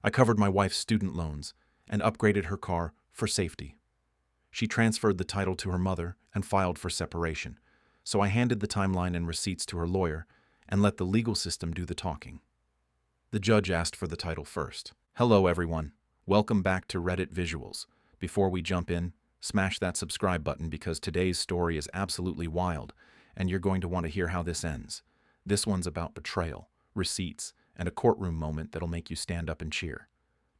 I covered my wife's student loans and upgraded her car for safety. She transferred the title to her mother and filed for separation, so I handed the timeline and receipts to her lawyer and let the legal system do the talking. The judge asked for the title first. Hello, everyone. Welcome back to Reddit Visuals. Before we jump in, smash that subscribe button because today's story is absolutely wild, and you're going to want to hear how this ends. This one's about betrayal, receipts, and a courtroom moment that'll make you stand up and cheer.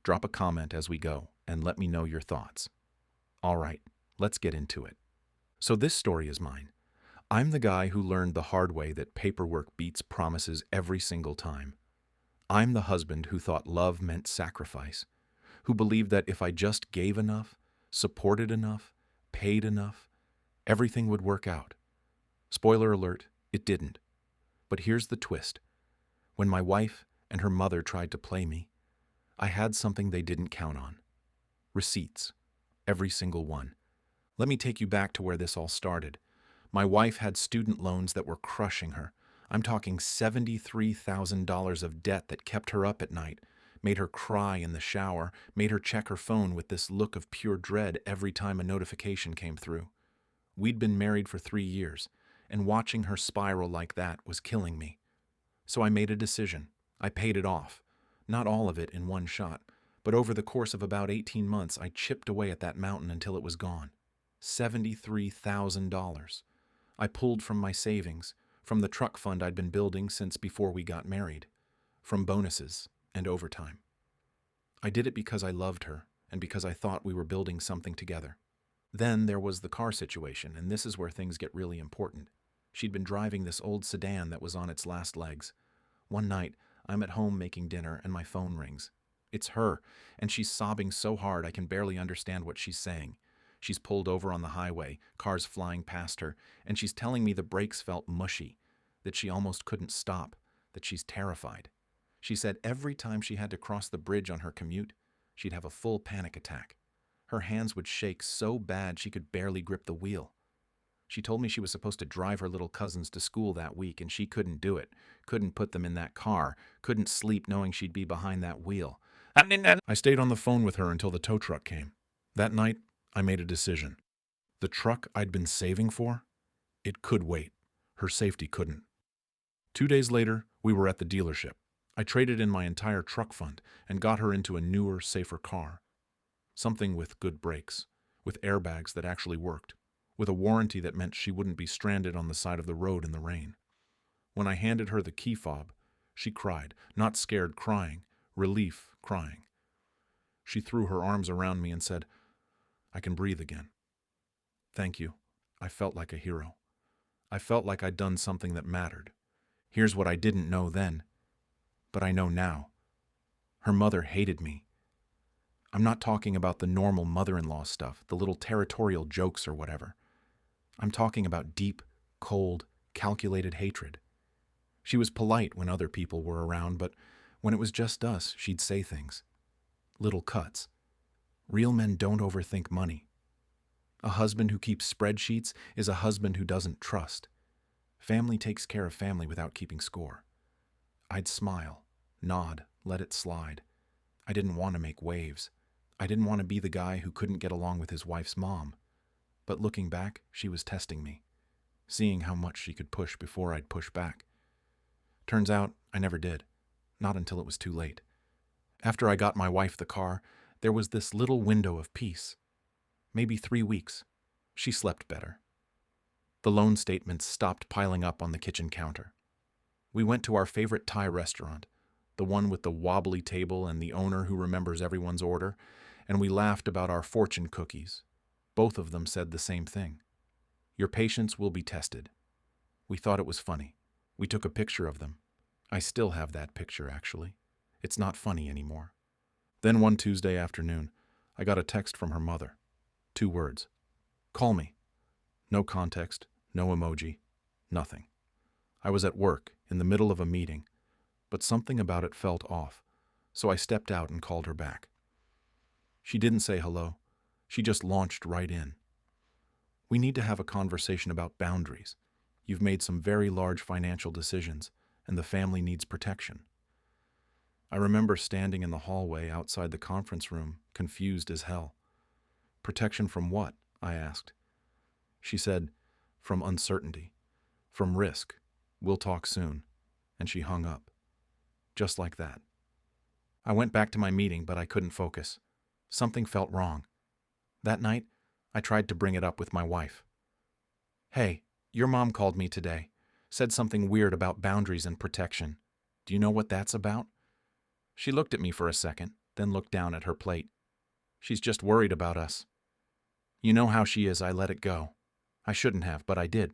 Drop a comment as we go, and let me know your thoughts. All right, let's get into it. So this story is mine. I'm the guy who learned the hard way that paperwork beats promises every single time. I'm the husband who thought love meant sacrifice, who believed that if I just gave enough, supported enough, paid enough, everything would work out. Spoiler alert, it didn't. But here's the twist. When my wife and her mother tried to play me, I had something they didn't count on. Receipts. Every single one. Let me take you back to where this all started. My wife had student loans that were crushing her. I'm talking $73,000 of debt that kept her up at night, made her cry in the shower, made her check her phone with this look of pure dread every time a notification came through. We'd been married for 3 years, and watching her spiral like that was killing me. So I made a decision. I paid it off. Not all of it in one shot, but over the course of about 18 months, I chipped away at that mountain until it was gone. $73,000. I pulled from my savings, from the truck fund I'd been building since before we got married, from bonuses and overtime. I did it because I loved her and because I thought we were building something together. Then there was the car situation, and this is where things get really important. She'd been driving this old sedan that was on its last legs. One night, I'm at home making dinner and my phone rings. It's her, and she's sobbing so hard I can barely understand what she's saying. She's pulled over on the highway, cars flying past her, and she's telling me the brakes felt mushy, that she almost couldn't stop, that she's terrified. She said every time she had to cross the bridge on her commute, she'd have a full panic attack. Her hands would shake so bad she could barely grip the wheel. She told me she was supposed to drive her little cousins to school that week, and she couldn't do it, couldn't put them in that car, couldn't sleep knowing she'd be behind that wheel. I stayed on the phone with her until the tow truck came. That night, I made a decision. The truck I'd been saving for, it could wait. Her safety couldn't. 2 days later, we were at the dealership. I traded in my entire truck fund and got her into a newer, safer car. Something with good brakes, with airbags that actually worked, with a warranty that meant she wouldn't be stranded on the side of the road in the rain. When I handed her the key fob, she cried, not scared crying, relief crying. She threw her arms around me and said, "I can breathe again." Thank you. I felt like a hero. I felt like I'd done something that mattered. Here's what I didn't know then, but I know now. Her mother hated me. I'm not talking about the normal mother-in-law stuff, the little territorial jokes or whatever. I'm talking about deep, cold, calculated hatred. She was polite when other people were around, but when it was just us, she'd say things. Little cuts. Real men don't overthink money. A husband who keeps spreadsheets is a husband who doesn't trust. Family takes care of family without keeping score. I'd smile, nod, let it slide. I didn't want to make waves. I didn't want to be the guy who couldn't get along with his wife's mom. But looking back, she was testing me, seeing how much she could push before I'd push back. Turns out, I never did. Not until it was too late. After I got my wife the car, there was this little window of peace. Maybe 3 weeks. She slept better. The loan statements stopped piling up on the kitchen counter. We went to our favorite Thai restaurant, the one with the wobbly table and the owner who remembers everyone's order, and we laughed about our fortune cookies. Both of them said the same thing. Your patience will be tested. We thought it was funny. We took a picture of them. I still have that picture, actually. It's not funny anymore. Then one Tuesday afternoon, I got a text from her mother. 2 words. Call me. No context, no emoji, nothing. I was at work, in the middle of a meeting, but something about it felt off, so I stepped out and called her back. She didn't say hello. She just launched right in. We need to have a conversation about boundaries. You've made some very large financial decisions, and the family needs protection. I remember standing in the hallway outside the conference room, confused as hell. Protection from what? I asked. She said, from uncertainty, from risk. We'll talk soon. And she hung up. Just like that. I went back to my meeting, but I couldn't focus. Something felt wrong. That night, I tried to bring it up with my wife. Hey, your mom called me today. Said something weird about boundaries and protection. Do you know what that's about? She looked at me for a second, then looked down at her plate. She's just worried about us. You know how she is, I let it go. I shouldn't have, but I did.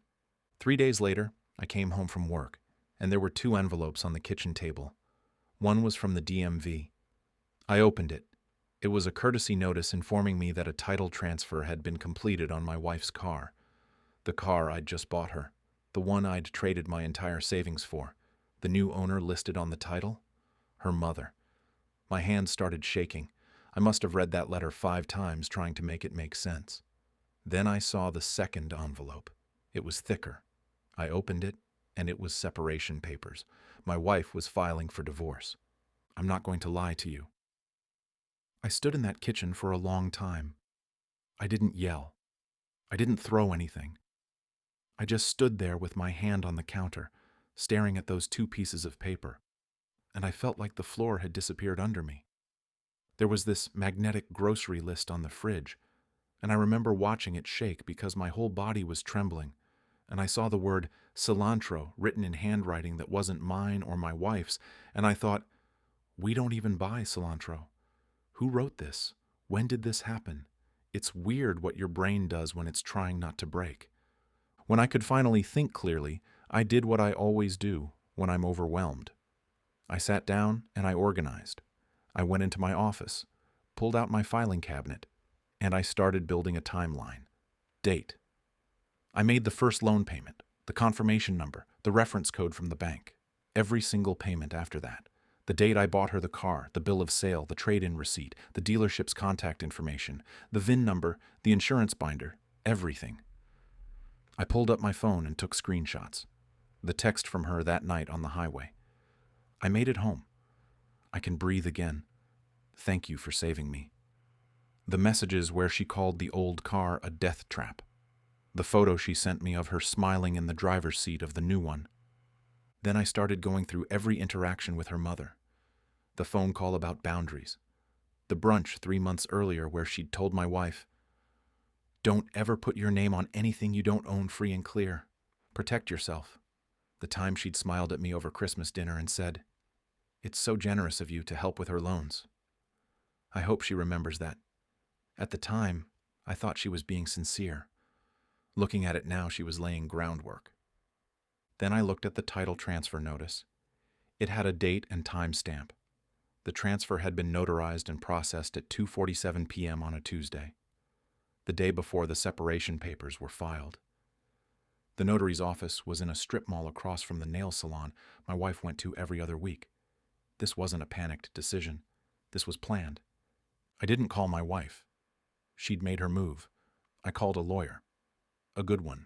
3 days later, I came home from work, and there were 2 envelopes on the kitchen table. One was from the DMV. I opened it. It was a courtesy notice informing me that a title transfer had been completed on my wife's car. The car I'd just bought her. The one I'd traded my entire savings for. The new owner listed on the title? Her mother. My hands started shaking. I must have read that letter 5 times trying to make it make sense. Then I saw the second envelope. It was thicker. I opened it, and it was separation papers. My wife was filing for divorce. I'm not going to lie to you. I stood in that kitchen for a long time. I didn't yell. I didn't throw anything. I just stood there with my hand on the counter, staring at those 2 pieces of paper, and I felt like the floor had disappeared under me. There was this magnetic grocery list on the fridge, and I remember watching it shake because my whole body was trembling, and I saw the word cilantro written in handwriting that wasn't mine or my wife's, and I thought, we don't even buy cilantro. Who wrote this? When did this happen? It's weird what your brain does when it's trying not to break. When I could finally think clearly, I did what I always do when I'm overwhelmed. I sat down and I organized. I went into my office, pulled out my filing cabinet, and I started building a timeline. Date. I made the first loan payment, the confirmation number, the reference code from the bank. Every single payment after that. The date I bought her the car, the bill of sale, the trade-in receipt, the dealership's contact information, the VIN number, the insurance binder, everything. I pulled up my phone and took screenshots. The text from her that night on the highway. I made it home. I can breathe again. Thank you for saving me. The messages where she called the old car a death trap. The photo she sent me of her smiling in the driver's seat of the new one. Then I started going through every interaction with her mother. The phone call about boundaries. The brunch 3 months earlier where she'd told my wife, don't ever put your name on anything you don't own free and clear. Protect yourself. The time she'd smiled at me over Christmas dinner and said, it's so generous of you to help with her loans. I hope she remembers that. At the time, I thought she was being sincere. Looking at it now, she was laying groundwork. Then I looked at the title transfer notice. It had a date and time stamp. The transfer had been notarized and processed at 2:47 p.m. on a Tuesday, the day before the separation papers were filed. The notary's office was in a strip mall across from the nail salon my wife went to every other week. This wasn't a panicked decision. This was planned. I didn't call my wife. She'd made her move. I called a lawyer. A good one.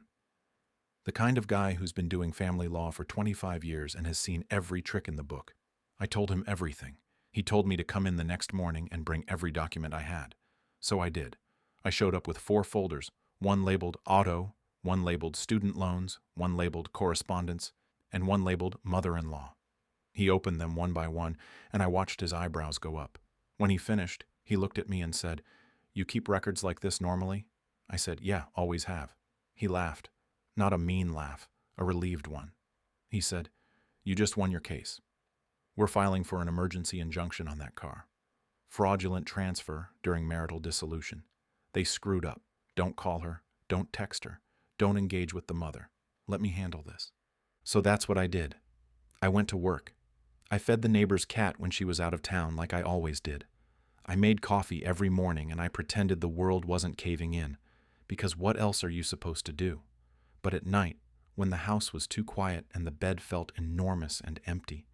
The kind of guy who's been doing family law for 25 years and has seen every trick in the book. I told him everything. He told me to come in the next morning and bring every document I had. So I did. I showed up with 4 folders, one labeled auto, one labeled student loans, one labeled correspondence, and one labeled mother-in-law. He opened them one by one, and I watched his eyebrows go up. When he finished, he looked at me and said, you keep records like this normally? I said, yeah, always have. He laughed. Not a mean laugh, a relieved one. He said, you just won your case. We're filing for an emergency injunction on that car. Fraudulent transfer during marital dissolution. They screwed up. Don't call her. Don't text her. Don't engage with the mother. Let me handle this. So that's what I did. I went to work. I fed the neighbor's cat when she was out of town like I always did. I made coffee every morning and I pretended the world wasn't caving in, because what else are you supposed to do? But at night, when the house was too quiet and the bed felt enormous and empty,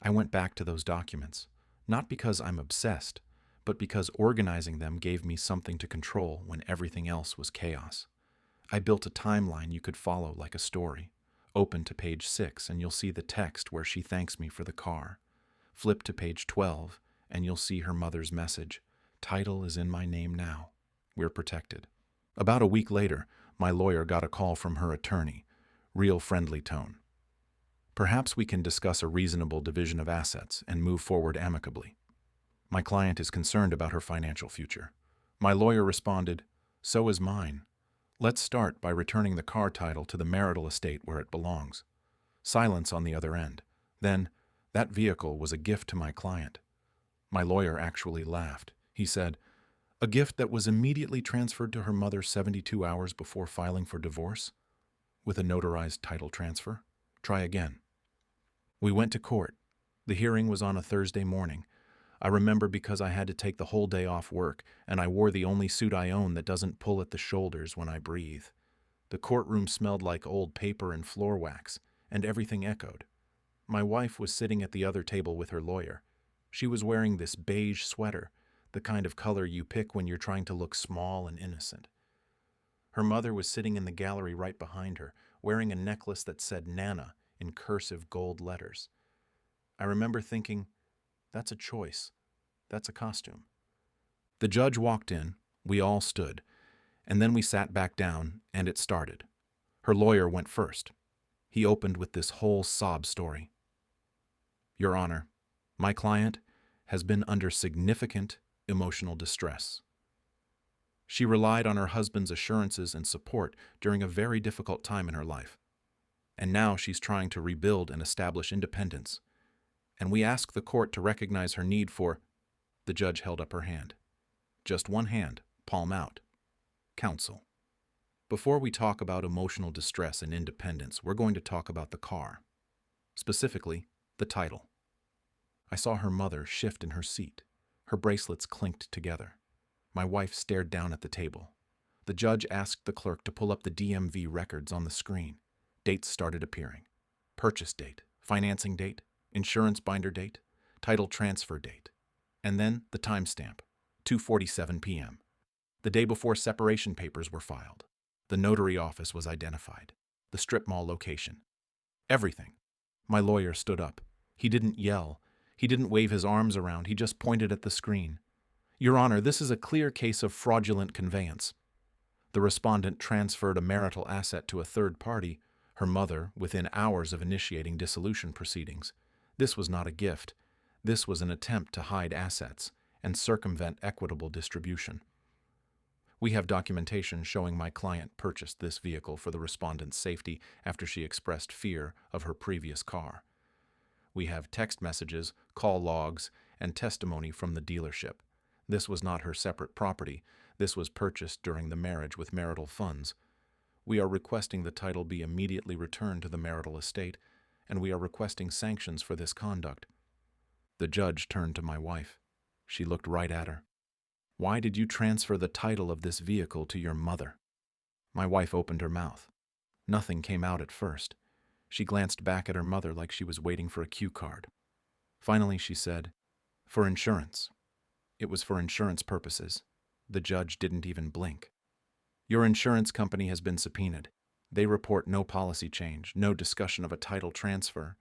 I went back to those documents, not because I'm obsessed, but because organizing them gave me something to control when everything else was chaos. I built a timeline you could follow like a story. Open to page 6 and you'll see the text where she thanks me for the car. Flip to page 12, and you'll see her mother's message. Title is in my name now. We're protected. About a week later, my lawyer got a call from her attorney. Real friendly tone. Perhaps we can discuss a reasonable division of assets and move forward amicably. My client is concerned about her financial future. My lawyer responded, so is mine. Let's start by returning the car title to the marital estate where it belongs. Silence on the other end. Then, that vehicle was a gift to my client. My lawyer actually laughed. He said, a gift that was immediately transferred to her mother 72 hours before filing for divorce? With a notarized title transfer? Try again. We went to court. The hearing was on a Thursday morning. I remember because I had to take the whole day off work, and I wore the only suit I own that doesn't pull at the shoulders when I breathe. The courtroom smelled like old paper and floor wax, and everything echoed. My wife was sitting at the other table with her lawyer. She was wearing this beige sweater, the kind of color you pick when you're trying to look small and innocent. Her mother was sitting in the gallery right behind her, wearing a necklace that said Nana in cursive gold letters. I remember thinking, that's a choice. That's a costume. The judge walked in, we all stood, and then we sat back down, and it started. Her lawyer went first. He opened with this whole sob story. Your Honor, my client has been under significant emotional distress. She relied on her husband's assurances and support during a very difficult time in her life. And now she's trying to rebuild and establish independence. And we ask the court to recognize her need for... The judge held up her hand. Just one hand, palm out. Counsel. Before we talk about emotional distress and independence, we're going to talk about the car. Specifically, the title. I saw her mother shift in her seat. Her bracelets clinked together. My wife stared down at the table. The judge asked the clerk to pull up the DMV records on the screen. Dates started appearing. Purchase date, financing date, insurance binder date, title transfer date, and then the timestamp, 2:47 p.m. The day before separation papers were filed. The notary office was identified. The strip mall location. Everything. My lawyer stood up. He didn't yell. He didn't wave his arms around. He just pointed at the screen. Your Honor, this is a clear case of fraudulent conveyance. The respondent transferred a marital asset to a third party, her mother, within hours of initiating dissolution proceedings. This was not a gift. This was an attempt to hide assets and circumvent equitable distribution. We have documentation showing my client purchased this vehicle for the respondent's safety after she expressed fear of her previous car. We have text messages, call logs, and testimony from the dealership. This was not her separate property. This was purchased during the marriage with marital funds. We are requesting the title be immediately returned to the marital estate, and we are requesting sanctions for this conduct. The judge turned to my wife. She looked right at her. Why did you transfer the title of this vehicle to your mother? My wife opened her mouth. Nothing came out at first. She glanced back at her mother like she was waiting for a cue card. Finally, she said, for insurance. It was for insurance purposes. The judge didn't even blink. Your insurance company has been subpoenaed. They report no policy change, no discussion of a title transfer,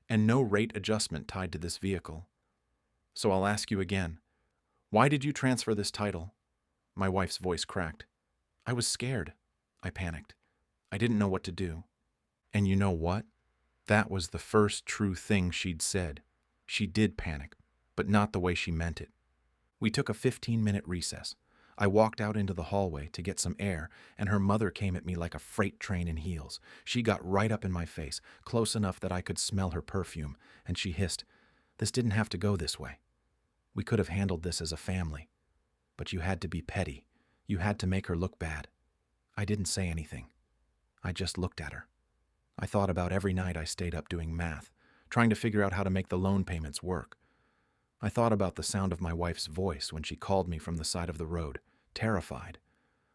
and no rate adjustment tied to this vehicle. So I'll ask you again, why did you transfer this title? My wife's voice cracked. I was scared. I panicked. I didn't know what to do. And you know what? That was the first true thing she'd said. She did panic, but not the way she meant it. We took a 15-minute recess. I walked out into the hallway to get some air, and her mother came at me like a freight train in heels. She got right up in my face, close enough that I could smell her perfume, and she hissed, "This didn't have to go this way. We could have handled this as a family. But you had to be petty. You had to make her look bad." I didn't say anything. I just looked at her. I thought about every night I stayed up doing math, trying to figure out how to make the loan payments work. I thought about the sound of my wife's voice when she called me from the side of the road, terrified.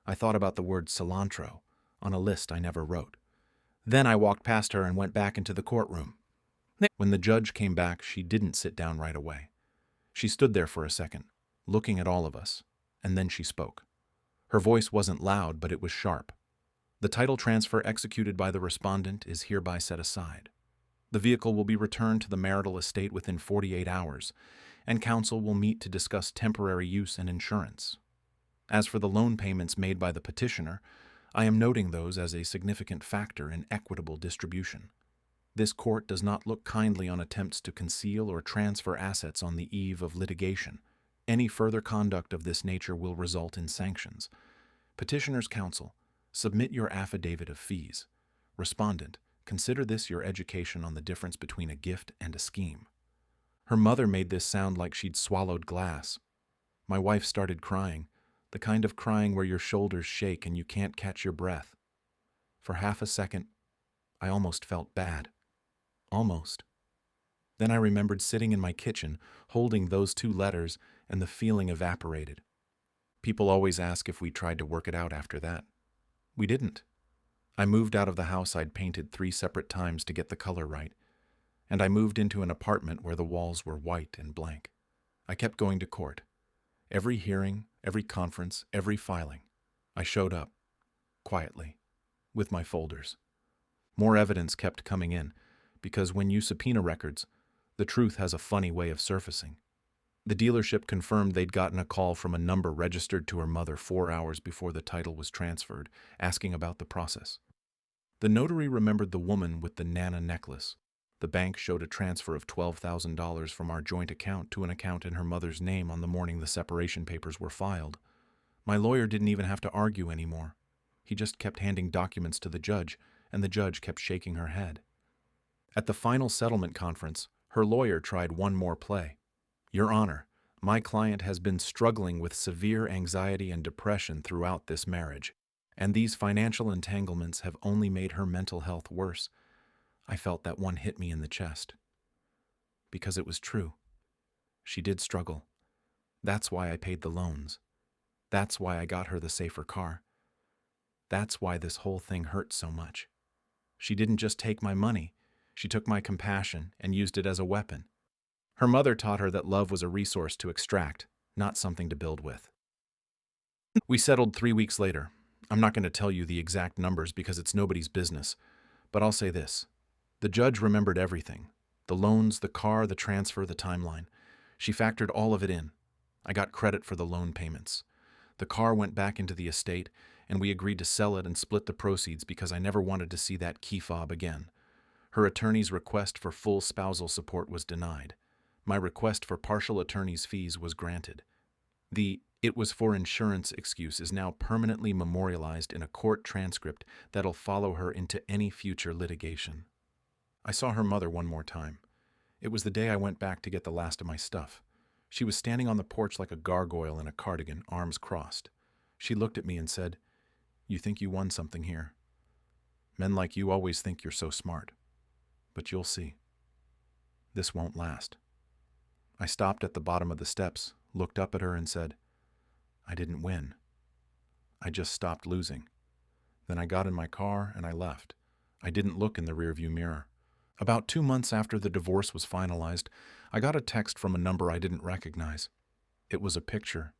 I thought about the word cilantro on a list I never wrote. Then I walked past her and went back into the courtroom. When the judge came back, she didn't sit down right away. She stood there for a second, looking at all of us, and then she spoke. Her voice wasn't loud, but it was sharp. The title transfer executed by the respondent is hereby set aside. The vehicle will be returned to the marital estate within 48 hours, and counsel will meet to discuss temporary use and insurance. As for the loan payments made by the petitioner, I am noting those as a significant factor in equitable distribution. This court does not look kindly on attempts to conceal or transfer assets on the eve of litigation. Any further conduct of this nature will result in sanctions. Petitioner's counsel, submit your affidavit of fees. Respondent, consider this your education on the difference between a gift and a scheme. Her mother made this sound like she'd swallowed glass. My wife started crying, the kind of crying where your shoulders shake and you can't catch your breath. For half a second, I almost felt bad. Almost. Then I remembered sitting in my kitchen, holding those two letters, and the feeling evaporated. People always ask if we tried to work it out after that. We didn't. I moved out of the house I'd painted 3 separate times to get the color right, and I moved into an apartment where the walls were white and blank. I kept going to court. Every hearing, every conference, every filing. I showed up, quietly, with my folders. More evidence kept coming in, because when you subpoena records, the truth has a funny way of surfacing. The dealership confirmed they'd gotten a call from a number registered to her mother 4 hours before the title was transferred, asking about the process. The notary remembered the woman with the Nana necklace. The bank showed a transfer of $12,000 from our joint account to an account in her mother's name on the morning the separation papers were filed. My lawyer didn't even have to argue anymore. He just kept handing documents to the judge, and the judge kept shaking her head. At the final settlement conference, her lawyer tried one more play. Your Honor, my client has been struggling with severe anxiety and depression throughout this marriage, and these financial entanglements have only made her mental health worse. I felt that one hit me in the chest. Because it was true. She did struggle. That's why I paid the loans. That's why I got her the safer car. That's why this whole thing hurt so much. She didn't just take my money. She took my compassion and used it as a weapon. Her mother taught her that love was a resource to extract, not something to build with. We settled 3 weeks later. I'm not going to tell you the exact numbers because it's nobody's business, but I'll say this. The judge remembered everything. The loans, the car, the transfer, the timeline. She factored all of it in. I got credit for the loan payments. The car went back into the estate, and we agreed to sell it and split the proceeds because I never wanted to see that key fob again. Her attorney's request for full spousal support was denied. My request for partial attorney's fees was granted. The "it was for insurance" excuse is now permanently memorialized in a court transcript that'll follow her into any future litigation. I saw her mother one more time. It was the day I went back to get the last of my stuff. She was standing on the porch like a gargoyle in a cardigan, arms crossed. She looked at me and said, "You think you won something here. Men like you always think you're so smart. But you'll see. This won't last." I stopped at the bottom of the steps, looked up at her and said, "I didn't win. I just stopped losing." Then I got in my car and I left. I didn't look in the rearview mirror. About 2 months after the divorce was finalized, I got a text from a number I didn't recognize. It was a picture.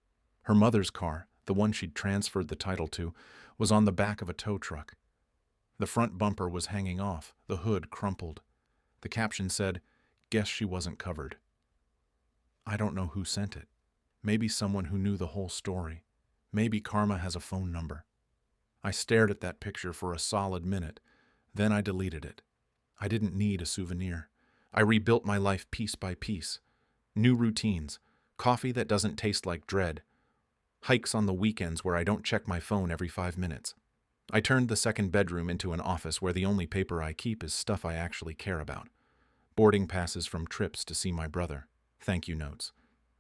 Her mother's car, the one she'd transferred the title to, was on the back of a tow truck. The front bumper was hanging off, the hood crumpled. The caption said, "Guess she wasn't covered." I don't know who sent it. Maybe someone who knew the whole story. Maybe Karma has a phone number. I stared at that picture for a solid minute. Then I deleted it. I didn't need a souvenir. I rebuilt my life piece by piece. New routines. Coffee that doesn't taste like dread. Hikes on the weekends where I don't check my phone every 5 minutes. I turned the second bedroom into an office where the only paper I keep is stuff I actually care about. Boarding passes from trips to see my brother. Thank you notes.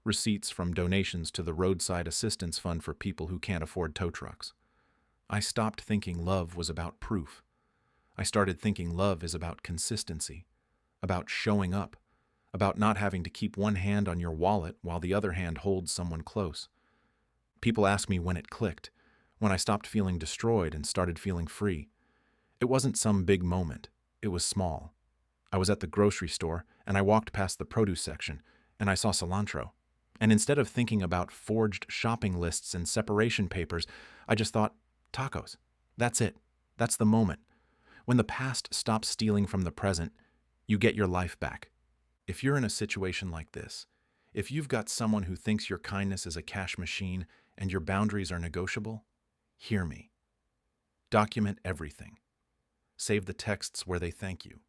Receipts from donations to the roadside assistance fund for people who can't afford tow trucks. I stopped thinking love was about proof. I started thinking love is about consistency, about showing up, about not having to keep one hand on your wallet while the other hand holds someone close. People ask me when it clicked, when I stopped feeling destroyed and started feeling free. It wasn't some big moment. It was small. I was at the grocery store, and I walked past the produce section, and I saw cilantro. And instead of thinking about forged shopping lists and separation papers, I just thought, tacos. That's it. That's the moment. When the past stops stealing from the present, You get your life back. If you're in a situation like this, if you've got someone who thinks your kindness is a cash machine and your boundaries are negotiable, hear me. Document everything. Save the texts where they thank you.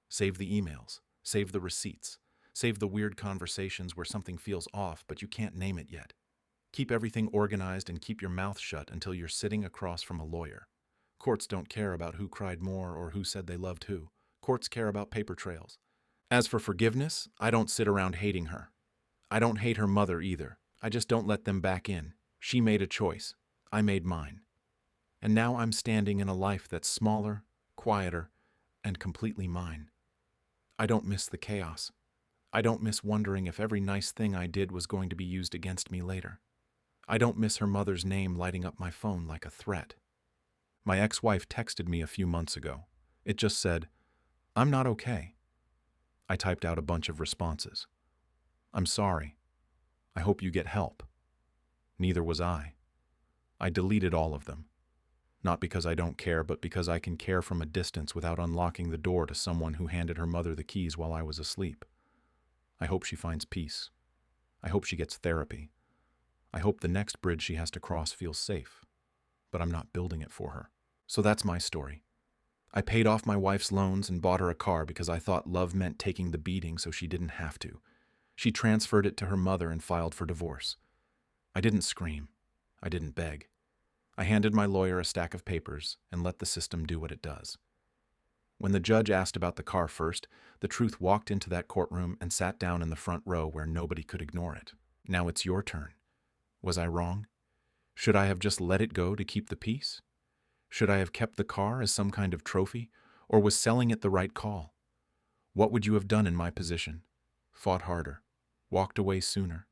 Save the emails. Save the receipts. Save the weird conversations where something feels off but you can't name it yet. Keep everything organized and keep your mouth shut until you're sitting across from a lawyer. Courts don't care about who cried more or who said they loved who. Courts care about paper trails. As for forgiveness, I don't sit around hating her. I don't hate her mother either. I just don't let them back in. She made a choice. I made mine. And now I'm standing in a life that's smaller, quieter, and completely mine. I don't miss the chaos. I don't miss wondering if every nice thing I did was going to be used against me later. I don't miss her mother's name lighting up my phone like a threat. My ex-wife texted me a few months ago. It just said, "I'm not okay." I typed out a bunch of responses. "I'm sorry. I hope you get help." Neither was I. I deleted all of them. Not because I don't care, but because I can care from a distance without unlocking the door to someone who handed her mother the keys while I was asleep. I hope she finds peace. I hope she gets therapy. I hope the next bridge she has to cross feels safe. But I'm not building it for her. So that's my story. I paid off my wife's loans and bought her a car because I thought love meant taking the beating so she didn't have to. She transferred it to her mother and filed for divorce. I didn't scream. I didn't beg. I handed my lawyer a stack of papers and let the system do what it does. When the judge asked about the car first, the truth walked into that courtroom and sat down in the front row where nobody could ignore it. Now it's your turn. Was I wrong? Should I have just let it go to keep the peace? Should I have kept the car as some kind of trophy, or was selling it the right call? What would you have done in my position? Fought harder? Walked away sooner?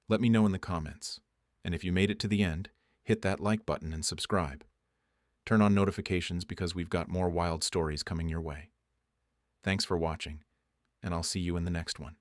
Let me know in the comments. And if you made it to the end, hit that like button and subscribe. Turn on notifications because we've got more wild stories coming your way. Thanks for watching, and I'll see you in the next one.